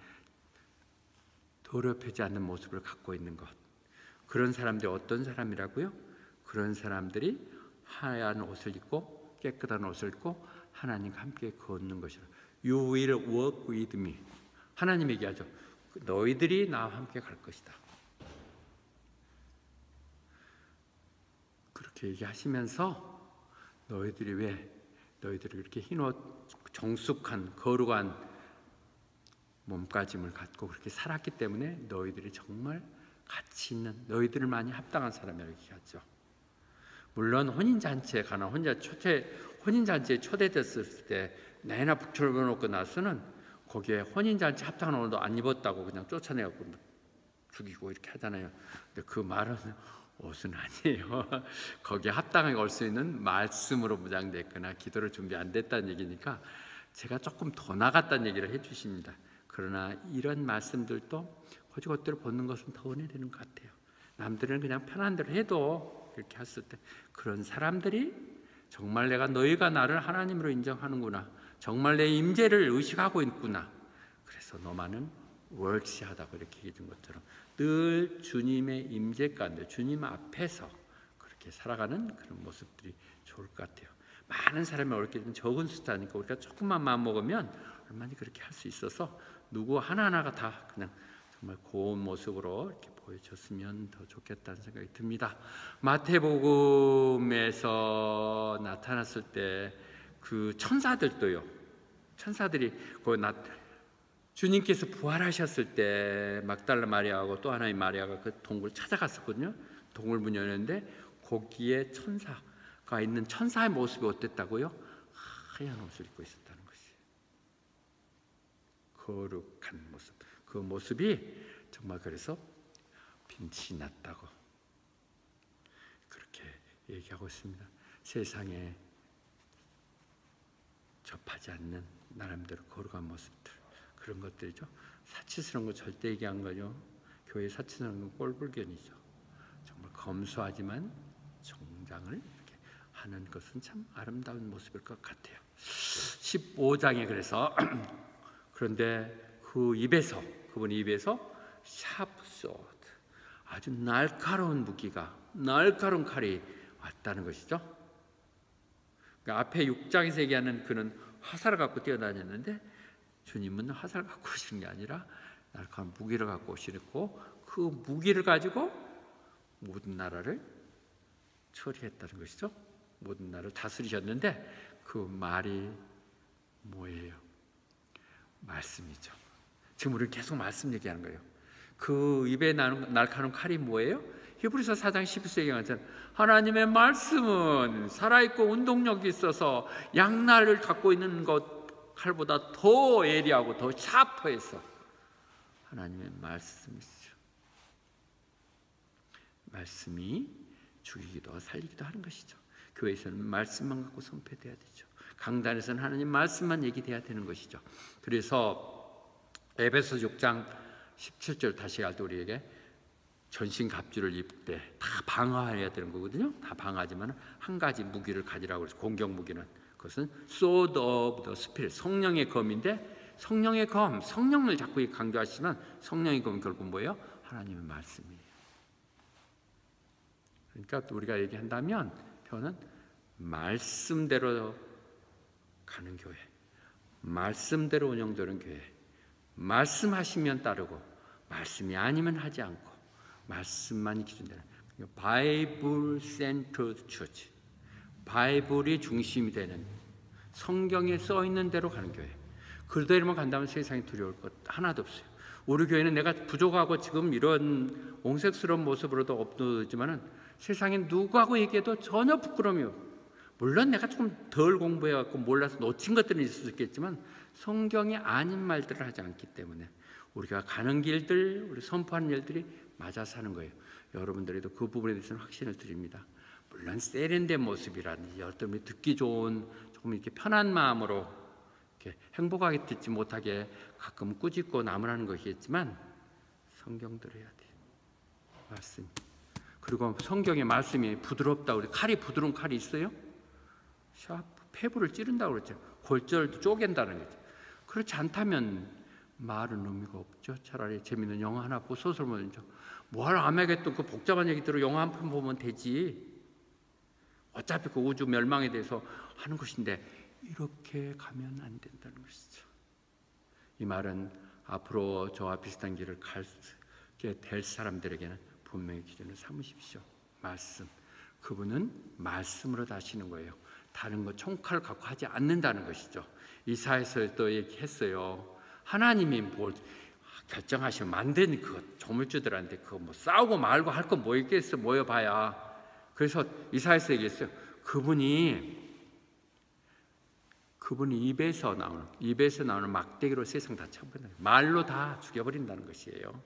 S1: 더럽히지 않는 모습을 갖고 있는 것. 그런 사람들이 어떤 사람이라고요? 그런 사람들이 하얀 옷을 입고 깨끗한 옷을 입고 하나님과 함께 걷는 것이라. You will walk with me. 하나님 얘기하죠. 너희들이 나와 함께 갈 것이다. 그렇게 얘기하시면서 너희들이 왜 너희들이 그렇게 흰옷 정숙한 거룩한 몸가짐을 갖고 그렇게 살았기 때문에 너희들이 정말 가치 있는, 너희들을 많이 합당한 사람이라고 얘기하죠. 물론 혼인잔치에 가나 혼인잔치에 초대됐을 때 내나 붙여놓고 나서는 거기에 혼인잔치 합당한 옷도 안 입었다고 그냥 쫓아내고 죽이고 이렇게 하잖아요. 근데 그 말은 옷은 아니에요. 거기에 합당하게 올 수 있는 말씀으로 무장됐거나 기도를 준비 안 됐다는 얘기니까 제가 조금 더 나갔다는 얘기를 해주십니다. 그러나 이런 말씀들도 거지것대로 보는 것은 더 은혜되는 것 같아요. 남들은 그냥 편한 대로 해도 이렇게 했을 때 그런 사람들이 정말 내가 너희가 나를 하나님으로 인정하는구나, 정말 내 임재를 의식하고 있구나, 그래서 너만은 월시하다고 이렇게 얘기해 준 것처럼 늘 주님의 임재 가운데 주님 앞에서 그렇게 살아가는 그런 모습들이 좋을 것 같아요. 많은 사람이 어렵게 되면 적은 숫자니까 우리가 조금만 마음 먹으면 얼마나 그렇게 할 수 있어서 누구 하나하나가 다 그냥 정말 고운 모습으로 이렇게 보여줬으면 더 좋겠다는 생각이 듭니다. 마태복음에서 나타났을 때 그 천사들도요, 천사들이 주님께서 부활하셨을 때 막달라 마리아하고 또 하나의 마리아가 그 동굴 찾아갔었거든요. 동굴 문 열었는데 거기에 천사가 있는 천사의 모습이 어땠다고요? 하얀 옷을 입고 있었다는 것이에요. 거룩한 모습. 그 모습이 정말 그래서 빛이 났다고 그렇게 얘기하고 있습니다. 세상에 접하지 않는 나름대로 거룩한 모습들, 그런 것들이죠. 사치스러운 거 절대 얘기한 거죠. 교회 사치스러운 건 꼴불견이죠. 정말 검소하지만 정장을 이렇게 하는 것은 참 아름다운 모습일 것 같아요. 15장에 그래서 그런데 그 입에서, 그분 입에서 샤프소드, 아주 날카로운 무기가, 날카로운 칼이 왔다는 것이죠. 그러니까 앞에 6장에서 얘기하는 그는 화살을 갖고 뛰어다녔는데 주님은 화살을 갖고 오시는 게 아니라 날카로운 무기를 갖고 오시고 그 무기를 가지고 모든 나라를 처리했다는 것이죠. 모든 나라를 다스리셨는데 그 말이 뭐예요? 말씀이죠. 지금 우리는 계속 말씀 얘기하는 거예요. 그 입에 나는 날카로운 칼이 뭐예요? 히브리서 4장 11절에 얘기하잖아요. 하나님의 말씀은 살아있고 운동력이 있어서 양날을 갖고 있는 것 칼보다 더 예리하고 더 샤프해서 하나님의 말씀이죠. 말씀이 죽이기도 하고 살리기도 하는 것이죠. 교회에서는 말씀만 갖고 선포돼야 되죠. 강단에서는 하나님 말씀만 얘기돼야 되는 것이죠. 그래서 에베소 6장 17절 다시 할 때 우리에게 전신 갑주를 입을 때 다 방어해야 되는 거거든요. 다 방어하지만 한 가지 무기를 가지라고 그래서 공격 무기는 그것은 sword of the spirit, 성령의 검인데 성령의 검, 성령을 자꾸 강조하시지만 성령의 검은 결국 뭐예요? 하나님의 말씀이에요. 그러니까 또 우리가 얘기한다면 표현은 말씀대로 가는 교회, 말씀대로 운영되는 교회, 말씀하시면 따르고 말씀이 아니면 하지 않고 말씀만이 기준되는 바이블 센터드 처치, 바이블이 중심이 되는 성경에 써 있는 대로 가는 교회. 그대로만 간다면 세상에 두려울 것 하나도 없어요. 우리 교회는 내가 부족하고 지금 이런 옹색스러운 모습으로도 없지만은 세상에 누구하고 얘기해도 전혀 부끄러움이 없어요. 물론 내가 조금 덜 공부해갖고 몰라서 놓친 것들은 있을 수 있겠지만 성경이 아닌 말들을 하지 않기 때문에 우리가 가는 길들, 우리 선포하는 일들이 맞아서 하는 거예요. 여러분들에도 그 부분에 대해서는 확신을 드립니다. 물론 세련된 모습이라든지 어떤 듣기 좋은 조금 이렇게 편한 마음으로 이렇게 행복하게 듣지 못하게 가끔 꾸짖고 나무라는 것이겠지만 성경 들어야 돼. 말씀. 그리고 성경의 말씀이 부드럽다. 우리 칼이 부드러운 칼이 있어요? 샤프 폐부를 찌른다고 그랬죠. 골절도 쪼갠다는 거죠. 그렇지 않다면 말은 의미가 없죠. 차라리 재밌는 영화 하나 보고 소설 보면 뭘 아메겟돈 그 복잡한 얘기 들어 영화 한 편 보면 되지. 어차피 그 우주 멸망에 대해서 하는 것인데 이렇게 가면 안 된다는 것이죠. 이 말은 앞으로 저와 비슷한 길을 가게 될 사람들에게는 분명히 기준을 삼으십시오. 말씀. 그분은 말씀으로 다시는 거예요. 다른 거 총칼을 갖고 하지 않는다는 것이죠. 이사야서 또 얘기했어요. 하나님이 뭘 결정하시면 만든 그 조물주들한테 그거 뭐 싸우고 말고 할 건 뭐 있겠어. 모여봐야. 그래서 이사야서 얘기했어요. 그분이 입에서 나오는 막대기로 세상 다 쳐버린다. 말로 다 죽여버린다는 것이에요.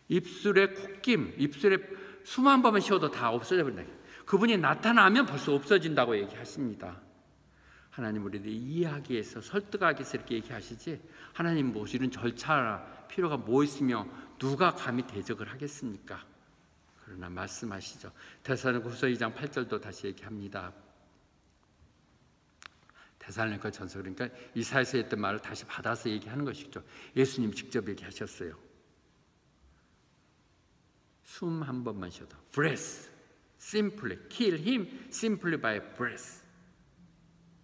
S1: 입술에 콧김, 입술에 숨 한 번만 쉬어도 다 없어져 버린다. 그분이 나타나면 벌써 없어진다고 얘기하십니다. 하나님 우리들 이해하기 위해서 설득하기 위해서 이렇게 얘기하시지 하나님 모시는 절차나 필요가 뭐 있으며 누가 감히 대적을 하겠습니까? 그러나 말씀하시죠. 데살로니가후서 2장 8절도 다시 얘기합니다. 데살로니가 전서 그러니까 이사야서 했던 말을 다시 받아서 얘기하는 것이죠. 예수님 직접 얘기하셨어요. 숨 한 번만 쉬어도 breath, simply kill him simply by breath.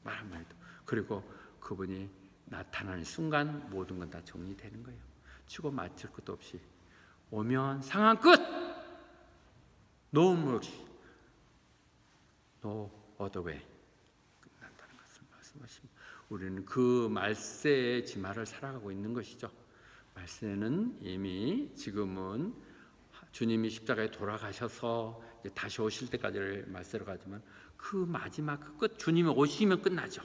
S1: 말 한마디도. 그리고 그분이 나타나는 순간 모든 건 다 정리되는 거예요. 치고 맞출 것도 없이 오면 상황 끝. No mercy, no other way. 끝난다는 것을 말씀하십니다. 우리는 그 말세의 진화를 살아가고 있는 것이죠. 말세는 이미 지금은 주님이 십자가에 돌아가셔서 이제 다시 오실 때까지를 말세로 가지만 그 마지막 그 끝 주님이 오시면 끝나죠.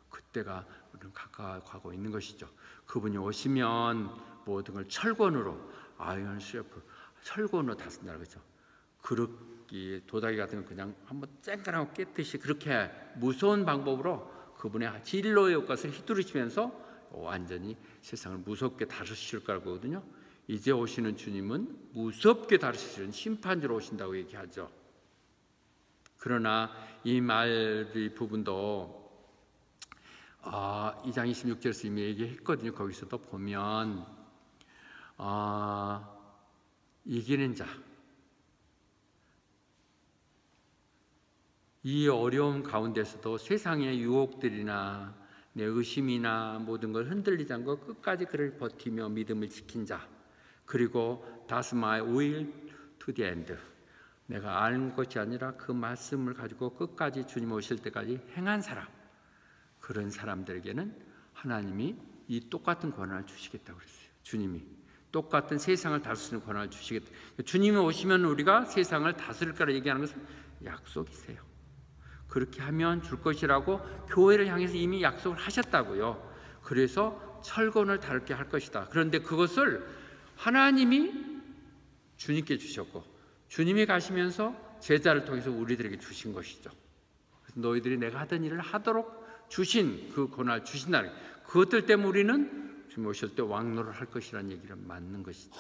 S1: 그때가 우리는 가까워가고 있는 것이죠. 그분이 오시면 모든 걸 철권으로 아이언 셰프 철권으로 다쓴다는 거죠. 그릇기 도자기 같은 건 그냥 한번 쨍그라고 깨듯이 그렇게 무서운 방법으로 그분의 진로의 것을 휘두르시면서 완전히 세상을 무섭게 다루실 거거든요. 이제 오시는 주님은 무섭게 다루시는 심판주로 오신다고 얘기하죠. 그러나 이 말 부분도 2장 26절에서 이미 얘기했거든요. 거기서도 보면 이기는 자, 이 어려움 가운데서도 세상의 유혹들이나 내 의심이나 모든 걸 흔들리지 않고 끝까지 그를 버티며 믿음을 지킨 자, 그리고 That's my will to the end. 내가 아는 것이 아니라 그 말씀을 가지고 끝까지 주님 오실 때까지 행한 사람, 그런 사람들에게는 하나님이 이 똑같은 권한을 주시겠다고 그랬어요. 주님이 똑같은 세상을 다스리는 권한을 주시겠다. 주님이 오시면 우리가 세상을 다스릴 거라 얘기하는 것은 약속이세요. 그렇게 하면 줄 것이라고 교회를 향해서 이미 약속을 하셨다고요. 그래서 철권을 다르게 할 것이다. 그런데 그것을 하나님이 주님께 주셨고 주님이 가시면서 제자를 통해서 우리들에게 주신 것이죠. 그래서 너희들이 내가 하던 일을 하도록 주신 그 권한을 주신다는 그것들 때문에 우리는 주님 오실 때 왕노를 할 것이라는 얘기를 맞는 것이죠.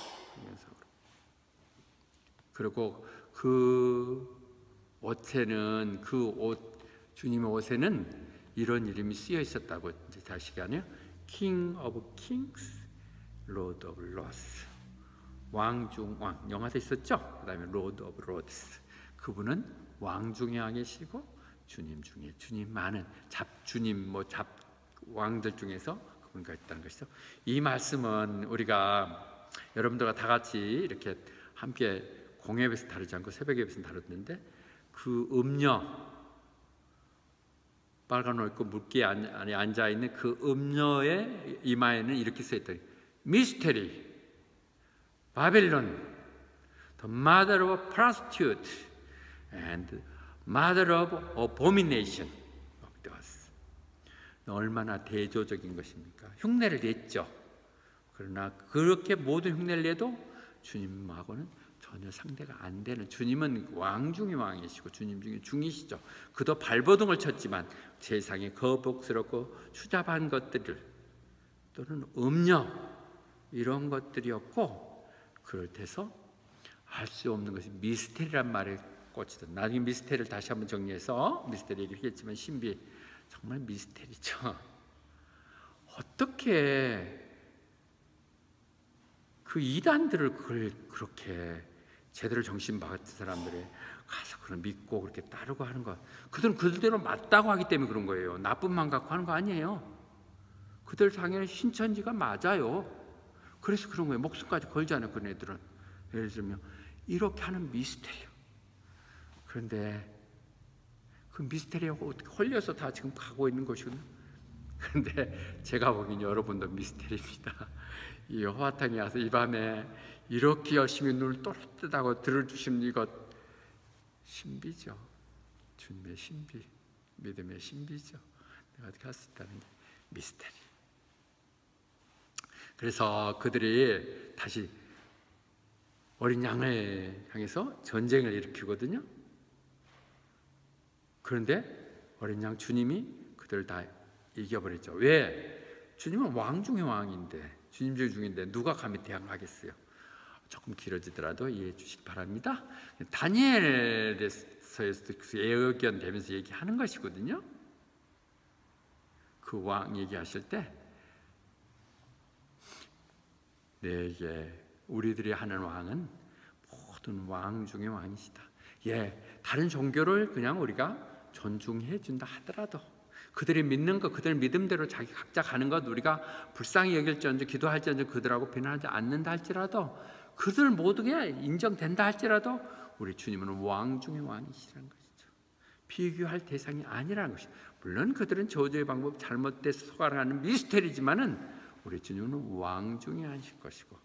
S1: 그리고 그 옷에는 주님의 옷에는 이런 이름이 쓰여 있었다고 이제 다시 하네요. King of Kings, Lord of Lords. 왕 중 왕. 영화도 있었죠. 그다음에 Lord of Lords. 그분은 왕 중에 왕이시고 주님 중에 주님 많은 잡주님 왕들 중에서 그분과 있다는 것이죠. 이 말씀은 우리가 여러분들과 다 같이 이렇게 함께 공예배에서 다루지 않고 새벽 예배에서 다뤘는데 그 음녀 빨간 옷 입고 물기에 안에 앉아 있는 그 음녀의 이마에는 이렇게 써 있다. 미스테리 바벨론, the mother of prostitute and mother of abomination. 얼마나 대조적인 것입니까? 흉내를 냈죠. 그러나 그렇게 모든 흉내를 내도 주님하고는 전혀 상대가 안 되는, 주님은 왕 중의 왕이시고 주님 중에 중이시죠. 그도 발버둥을 쳤지만 세상에 거북스럽고 추잡한 것들을 또는 음녀 이런 것들이었고, 그럴 때서 알 수 없는 것이 미스테리란 말에 꽂히던, 나중에 미스테리를 다시 한번 정리해서 미스테리 얘기했지만 신비 정말 미스테리죠. 어떻게 그 이단들을 그걸 그렇게 제대로 정신 박은 사람들이 가서 그걸 믿고 그렇게 따르고 하는 것, 그들은 그들대로 맞다고 하기 때문에 그런 거예요. 나쁜만 갖고 하는 거 아니에요. 그들 당연히 신천지가 맞아요. 그래서 그런 거예요. 목숨까지 걸잖아요. 그런 애들은. 예를 들면 이렇게 하는 미스테리요. 그런데 그 미스테리하고 어떻게 홀려서 다 지금 가고 있는 것이거든요. 그런데 제가 보기엔 여러분도 미스테리입니다. 이 여호와탕에 와서 이 밤에 이렇게 열심히 눈을 또렷하고 들어주시는 이것 신비죠. 주님의 신비, 믿음의 신비죠. 내가 어떻게 할 수 있다는 게 미스테리. 그래서 그들이 다시 어린 양을 향해서 전쟁을 일으키거든요. 그런데 어린 양 주님이 그들을 다 이겨버렸죠. 왜? 주님은 왕 중의 왕인데, 주님 중의 중인데 누가 감히 대항하겠어요? 조금 길어지더라도 이해해 주시기 바랍니다. 다니엘에서도 예언 되면서 얘기하는 것이거든요. 그 왕 얘기하실 때 내게 우리들이 하는 왕은 모든 왕 중의 왕이시다. 예, 다른 종교를 그냥 우리가 존중해 준다 하더라도 그들이 믿는 것, 그들 믿음대로 자기 각자 가는 것 우리가 불쌍히 여길지언정 기도할지언정 그들하고 비난하지 않는다 할지라도, 그들 모두가 인정된다 할지라도 우리 주님은 왕 중의 왕이시라는 것이죠. 비교할 대상이 아니라는 것이죠. 물론 그들은 저주의 방법 잘못돼서 속아가는 미스테리지만은 우리 주님은 왕 중에 하실 것이고,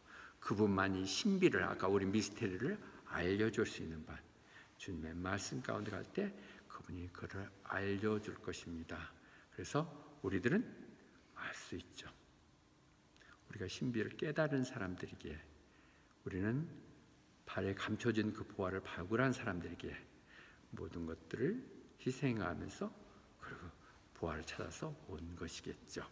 S1: 그분만이 신비를, 아까 우리 미스테리를 알려줄 수 있는 반, 주님의 말씀 가운데 갈 때 그분이 그를 알려줄 것입니다. 그래서 우리들은 알 수 있죠. 우리가 신비를 깨달은 사람들이기에, 우리는 발에 감춰진 그 보화를 발굴한 사람들에게 모든 것들을 희생하면서 그리고 보화를 찾아서 온 것이겠죠.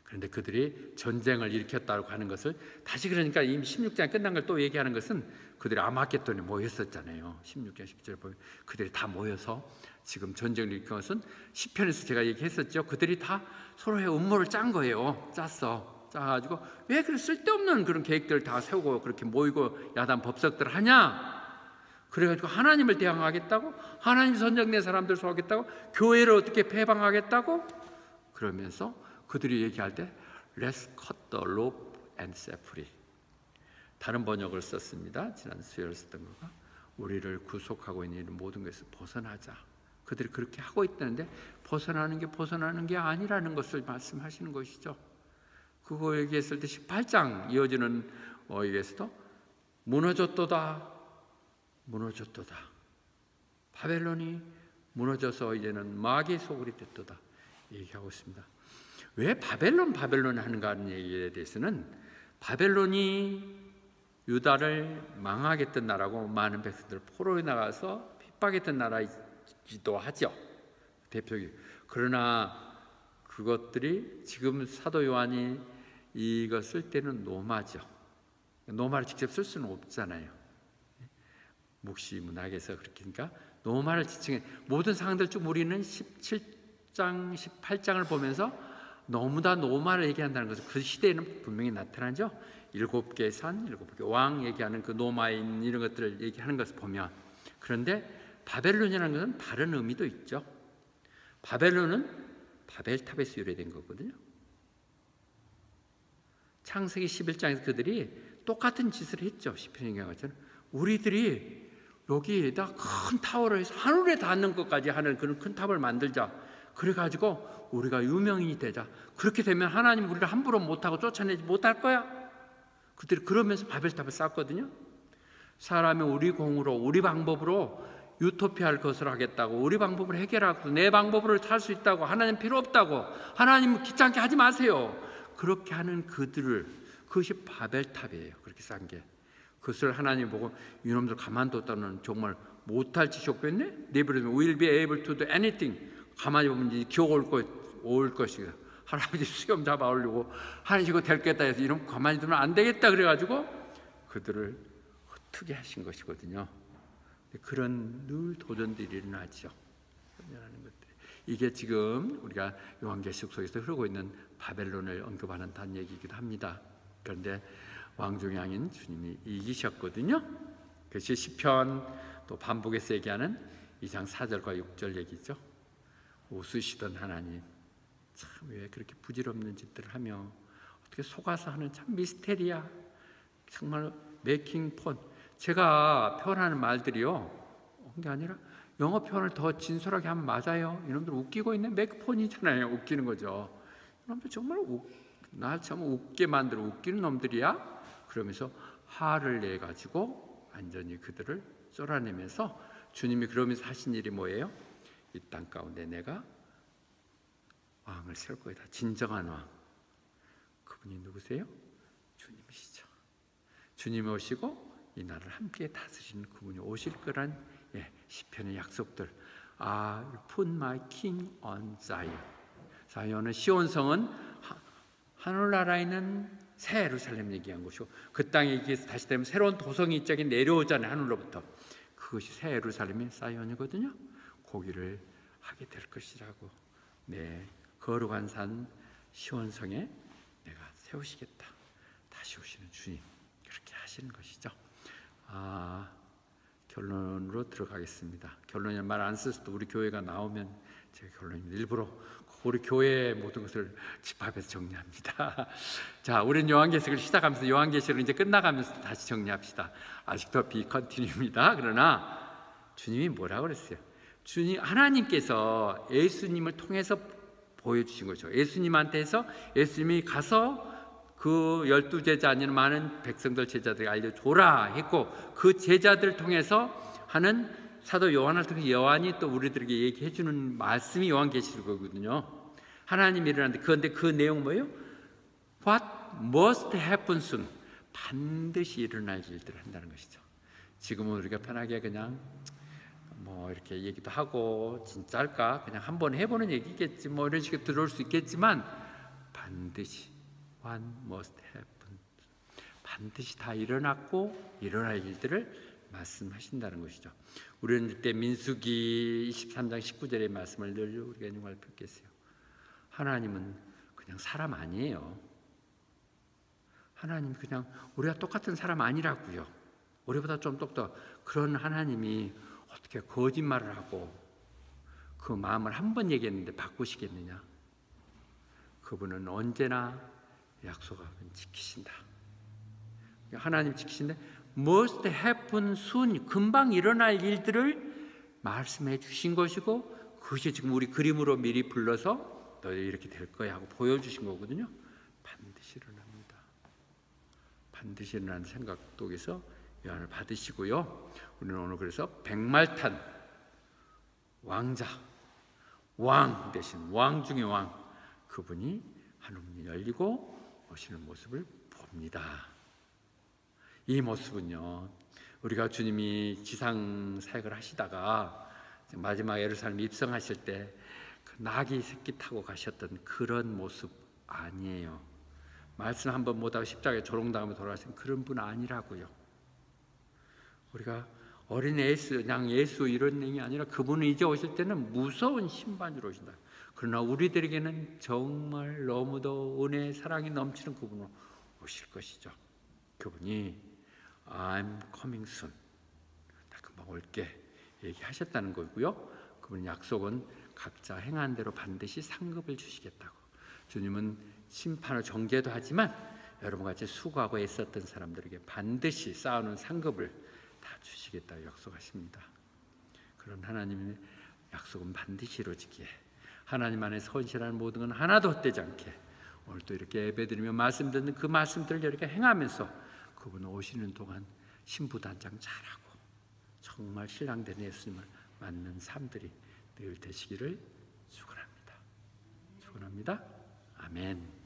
S1: 그런데 그들이 전쟁을 일으켰다고 하는 것을 다시, 그러니까 이미 16장이 끝난 걸 또 얘기하는 것은 그들이 아마겟돈에 모였었잖아요. 16장 10절 보면 그들이 다 모여서 지금 전쟁을 일으킨 것은 시편에서 제가 얘기했었죠. 그들이 다 서로의 음모를 짠 거예요. 짜가지고 왜 그런 쓸데없는 그런 계획들을 다 세우고 그렇게 모이고 야단 법석들을 하냐? 그래가지고 하나님을 대항하겠다고, 하나님 선정된 사람들 소하겠다고, 교회를 어떻게 배방하겠다고, 그러면서 그들이 얘기할 때 Let's cut the rope and set free. 다른 번역을 썼습니다. 지난 수요일에 썼던 거가 우리를 구속하고 있는 모든 것에서 벗어나자. 그들이 그렇게 하고 있다는데 벗어나는 게 아니라는 것을 말씀하시는 것이죠. 그거 얘기했을 때 18장 이어지는 여기에서도 무너졌도다. 바벨론이 무너져서 이제는 마귀의 소굴이 됐도다 얘기하고 있습니다. 왜 바벨론 하는가 하는 얘기에 대해서는, 바벨론이 유다를 망하겠던 나라고 많은 백성들을 포로에 나가서 핍박했던 나라이기도 하죠. 대표적으로. 그러나 그것들이 지금 사도 요한이 이거 쓸 때는 노마죠. 노마를 직접 쓸 수는 없잖아요. 묵시 문학에서 그렇게, 그러니까 노마를 지칭해 모든 상황들 쭉 우리는 17장, 18장을 보면서 너무나 노마를 얘기한다는 것은 그 시대에는 분명히 나타나죠. 7개의 산, 7개의 왕 얘기하는 그 노마인 이런 것들을 얘기하는 것을 보면. 그런데 바벨론이라는 것은 다른 의미도 있죠. 바벨론은 바벨탑에서 유래된 거거든요. 창세기 11장에서 그들이 똑같은 짓을 했죠. 시편에 얘기하처럼 우리들이 여기에다 큰 타워를 해서 하늘에 닿는 것까지 하는 그런 큰 탑을 만들자. 그래가지고 우리가 유명인이 되자. 그렇게 되면 하나님 우리를 함부로 못하고 쫓아내지 못할 거야. 그들이 그러면서 바벨탑을 쌓았거든요. 사람이 우리 공으로, 우리 방법으로 유토피아를 거설하겠다고, 우리 방법으로 해결하고, 내 방법으로 살 수 있다고, 하나님 필요 없다고, 하나님 귀찮게 하지 마세요. 그렇게 하는 그들을, 그것이 바벨탑이에요. 그렇게 쌓은 게. 그것을 하나님 보고 이놈들 가만뒀다는 정말 못할 짓이었겠네? 내버려두면 will be able to do anything. 가만히 보면 이제 기억 올 것이다. 할아버지 수염 잡아오려고 하시고 될겠다 해서 이놈 가만히 두면 안 되겠다 그래가지고 그들을 흩트게 하신 것이거든요. 그런 늘 도전들이 일어나죠. 이게 지금 우리가 요한계시록 속에서 흐르고 있는 바벨론을 언급하는 얘기이기도 합니다. 그런데 왕중의 왕인 주님이 이기셨거든요. 그것이 시편 또 반복해서 얘기하는 2장 4절과 6절 얘기죠. 웃으시던 하나님, 참 왜 그렇게 부질없는 짓들을 하며 어떻게 속아서 하는 참 미스테리야. 정말 메이킹 폰. 제가 표현하는 말들이요, 그게 아니라 영어 표현을 더 진솔하게 하면 맞아요. 이놈들 웃기고 있는 맥폰이잖아요. 웃기는 거죠. 이놈들 정말 나 참 웃게 만들어 웃기는 놈들이야. 그러면서 화를 내가지고 완전히 그들을 쫄아내면서 주님이 그러면서 하신 일이 뭐예요? 이 땅 가운데 내가 왕을 세울 거이다. 진정한 왕. 그분이 누구세요? 주님이시죠. 주님이 오시고 이 나라를 함께 다스리는 그분이 오실 거란 시편의 약속들. I put my king on Zion. 자연은 시온성은 하늘나라에 있는 새 예루살렘 얘기한 것이고 그 땅에 얘기해서 다시 되면 새로운 도성이 입장에 내려오잖아요. 하늘로부터. 그것이 새 예루살렘의 사이온이거든요. 거기를 하게 될 것이라고. 네, 거룩한 산 시온성에 내가 세우시겠다. 다시 오시는 주님 그렇게 하시는 것이죠. 결론으로 들어가겠습니다. 결론이 말 안 써서도 우리 교회가 나오면 제가 결론입니다. 일부러 우리 교회의 모든 것을 집합해서 정리합니다. 자, 우리는 요한계시록을 시작하면서 요한계시록을 이제 끝나가면서 다시 정리합시다. 아직도 비컨티뉴입니다. 그러나 주님이 뭐라고 그랬어요? 하나님께서 예수님을 통해서 보여주신 거죠. 예수님한테서 예수님이 가서 그 12제자 아니면 많은 백성들 제자들에게 알려줘라 했고 그 제자들을 통해서 하는 사도 요한을 통해 요한이 또 우리들에게 얘기해 주는 말씀이 요한계시록이거든요. 하나님이 일어났는데 그런데 그 내용은 뭐예요? What must happen soon. 반드시 일어날 일들을 한다는 것이죠. 지금은 우리가 편하게 그냥 뭐 이렇게 얘기도 하고 진짜일까 그냥 한번 해보는 얘기겠지 뭐 이런 식으로 들어올 수 있겠지만 반드시 What must happen. 반드시 다 일어났고 일어날 일들을 말씀하신다는 것이죠. 우리는 그때 민수기 23장 19절의 말씀을 늘 우리가 영광을 뵙겠어요. 하나님은 그냥 사람 아니에요. 하나님 그냥 우리가 똑같은 사람 아니라고요. 우리보다 좀 똑똑. 그런 하나님이 어떻게 거짓말을 하고 그 마음을 한 번 얘기했는데 바꾸시겠느냐? 그분은 언제나 약속을 지키신다. 하나님 지키신데 must happen soon. 금방 일어날 일들을 말씀해 주신 것이고 그것이 지금 우리 그림으로 미리 불러서 너희 이렇게 될 거야 하고 보여주신 거거든요. 반드시 일어납니다. 반드시 일어나는 생각 속에서 요한을 받으시고요. 우리는 오늘 그래서 백말탄 왕자, 왕 대신 왕 중의 왕 그분이 하늘문이 열리고 오시는 모습을 봅니다. 이 모습은요, 우리가 주님이 지상 사역을 하시다가 마지막 예루살렘 입성하실 때 그 나귀 새끼 타고 가셨던 그런 모습 아니에요. 말씀 한번 못하고 십자가에 조롱당하며 돌아가신 그런 분 아니라고요. 우리가 어린 예수, 양 예수 이런 내용이 아니라 그분은 이제 오실 때는 무서운 심판으로 오신다. 그러나 우리들에게는 정말 너무도 은혜의 사랑이 넘치는 그분으로 오실 것이죠. 그분이 I'm coming soon. 나 금방 올게 얘기하셨다는 거고요. 그분 약속은 각자 행한 대로 반드시 상급을 주시겠다고. 주님은 심판을 정죄도 하지만 여러분같이 수고하고 애썼던 사람들에게 반드시 쌓아놓은 상급을 다 주시겠다고 약속하십니다. 그런 하나님의 약속은 반드시 이루어지기에 하나님 안에 헌신하는 모든 건 하나도 헛되지 않게 오늘 또 이렇게 예배드리며 말씀 듣는 그 말씀들을 이렇게 행하면서 그분 오시는 동안 신부단장 잘하고 정말 신랑된 예수님을 맞는 삶들이 늘 되시기를 축원합니다. 축원합니다. 아멘.